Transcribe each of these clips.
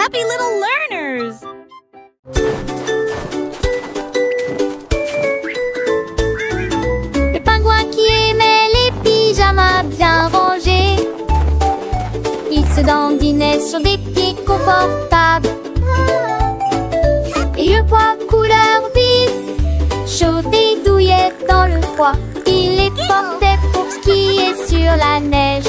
happy little learners! Le pingouin qui aimait les pyjamas bien rangés, il se dandinait sur des pieds confortables. Et le poids couleur vive, chaud et douillet dans le froid, il les portait pour skier sur la neige.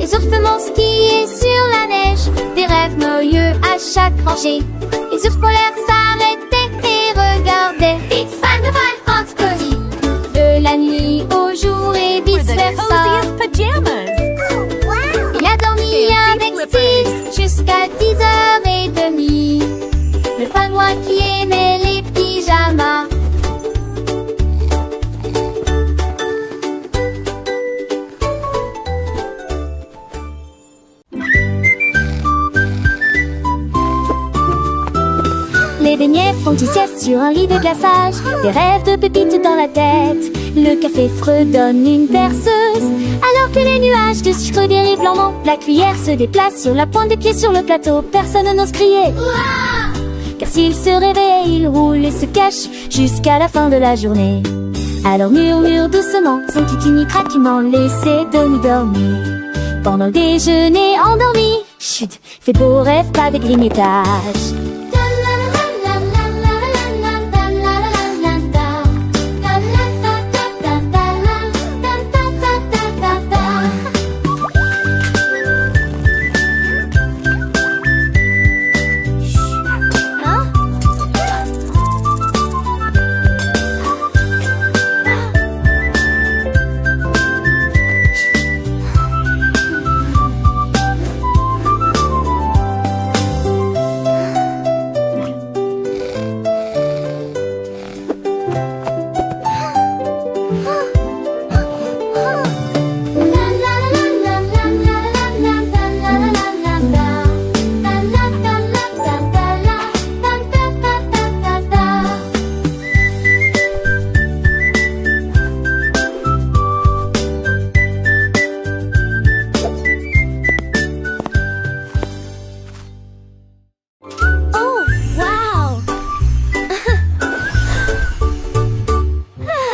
Les ours faisaient skier sur la neige, des rêves merveilleux à chaque rangée. Les ours polaires s'arrêtaient et regardaient. It's fun to find Fox Cozy. De la nuit au jour et vice versa. Il a dormi avec Steve jusqu'à 10h30. Le pingouin qui aimait les pyjamas. Les beignets font une sieste sur un lit de glaçage, des rêves de pépites dans la tête. Le café fredonne une berceuse, alors que les nuages de sucre dérivent lentement. La cuillère se déplace sur la pointe des pieds sur le plateau. Personne n'ose crier, car s'il se réveille, il roule et se cache jusqu'à la fin de la journée. Alors murmure doucement son petit nid craquement, laissez demi-dormir. Pendant le déjeuner endormi, chut, fais de beaux rêves, pas de grignotage.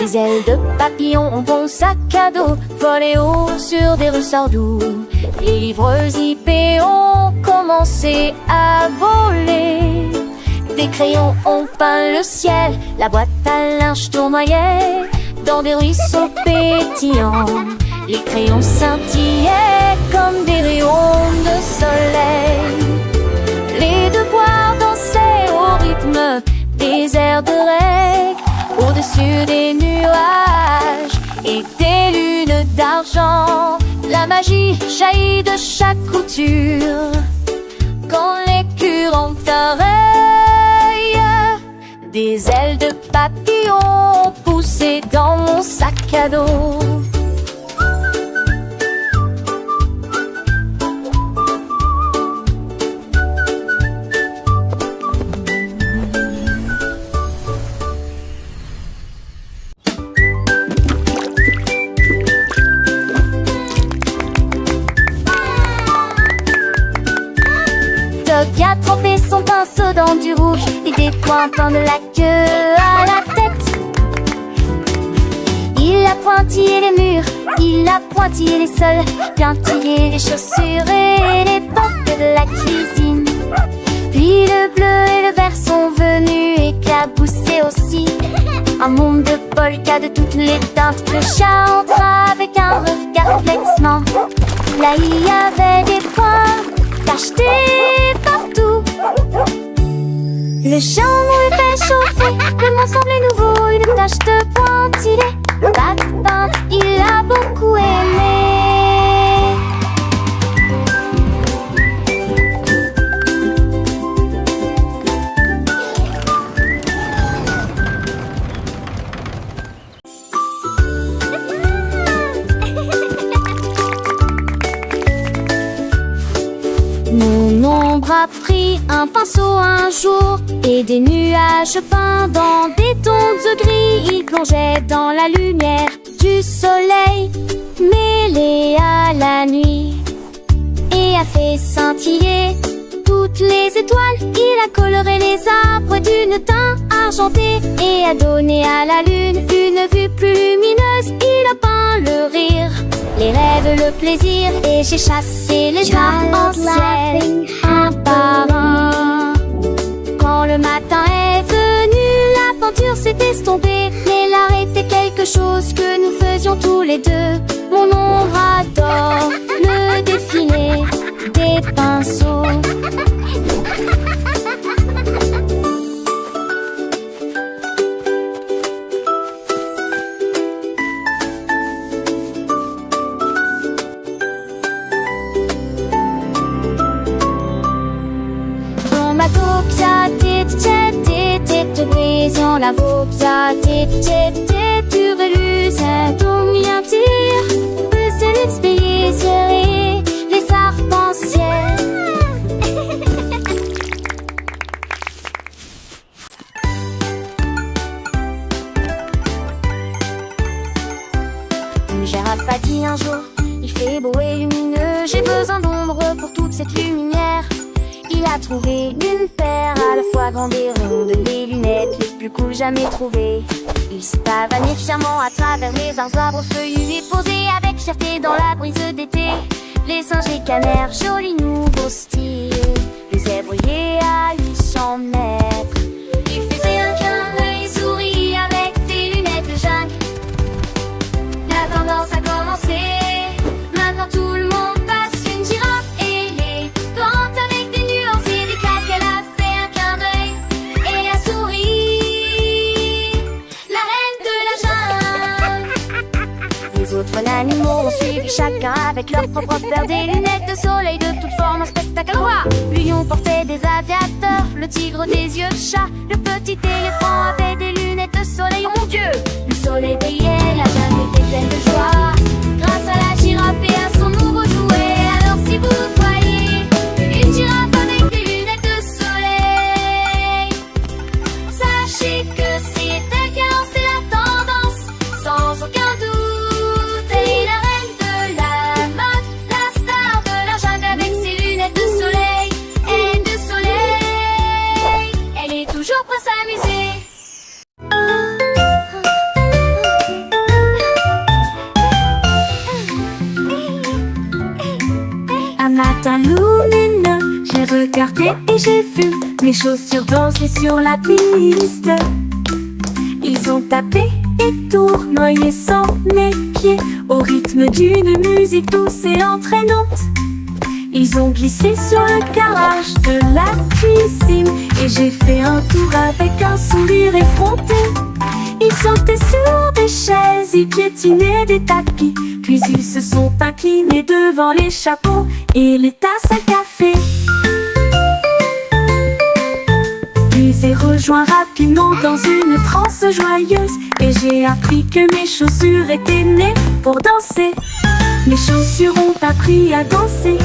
Des ailes de papillon, un bon sac à dos, volé haut sur des ressorts doux. Les livres zippés ont commencé à voler. Des crayons ont peint le ciel, la boîte à linge tournoyait dans des ruisseaux pétillants. Les crayons scintillaient comme des rayons de soleil. Les devoirs dansaient au rythme des airs de règle, au-dessus des nuages et des lunes d'argent. La magie jaillit de chaque couture quand les curants un œil. Des ailes de papillon poussées dans mon sac à dos. Qui a trempé son pinceau dans du rouge et des pointants de la queue à la tête. Il a pointillé les murs, il a pointillé les sols, pointillé les chaussures et les portes de la cuisine. Puis le bleu et le vert sont venus éclabousser aussi un monde de polka de toutes les teintes. Le chat entra avec un regard flexement. Là il y avait des points tachetés partout. Le jambon est fait chauffer, le monde semblait nouveau, une tache de pointillé. Pas de pain, il a beaucoup aimé. Mon ombre a pris un pinceau un jour et des nuages peints dans des tons de gris. Il plongeait dans la lumière du soleil mêlée à la nuit. Et a fait scintiller toutes les étoiles. Il a coloré les arbres d'une teinte argentée et a donné à la lune une vue plus lumineuse. Il a peint le rire, les rêves, le plaisir, et j'ai chassé les arcs-en-ciel un par un. Quand le matin est venu, la peinture s'est estompée, mais l'art était quelque chose que nous faisions tous les deux. Mon ombre adore le défilé des pinceaux. Brisant la vopia, tu reluisent ton miniature, c'est l'expédition les arcs-en-ciel. Une girafe a dit un jour, il fait beau et lumineux, j'ai besoin d'ombre pour toute cette lumière. Il a trouvé une paire à la fois grande et ronde, les lunettes les plus cool jamais trouvées. Il se pavanait fièrement à travers les arbres feuillus et posé avec fierté dans la brise d'été. Les singes et canards, joli nouveau style, les zèbres à 800 mètres. Il faisait un clin d'œil, sourit avec des lunettes de jungle. La tendance a commencé, maintenant tout le monde passe une girafe élégante avec des nuances et des claques. Elle a fait un clin d'œil et a souri, la reine de la jungle. Les autres animaux ont suivi chacun avec leur propre paire, des lunettes de soleil de toute forme, un spectacle roi. Le lion portait des aviateurs, le tigre des yeux de chat, le petit éléphant avait des lunettes de soleil. Oh mon Dieu, le soleil brillait, la jungle était pleine de joie grâce à la girafe et à son nouveau jouet. Alors si vous voyez une girafe avec des lunettes de soleil, sachez que c'est elle qui a lancé la tendance, sans aucun doute. Elle est la reine de la mode, la star de la jungle avec ses lunettes de soleil et de soleil. Elle est toujours prête à s'amuser. Un matin lumineux, j'ai regardé et j'ai vu mes chaussures danser sur la piste. Ils ont tapé et tournoyé sans mes pieds au rythme d'une musique douce et entraînante. Ils ont glissé sur le garage de la cuisine et j'ai fait un tour avec un sourire effronté. Ils sautaient sur des chaises, ils piétinaient des tapis, puis ils se sont inclinés devant les chapeaux et les tasses à café. Puis j'ai rejoint rapidement dans une transe joyeuse et j'ai appris que mes chaussures étaient nées pour danser. Mes chaussures ont appris à danser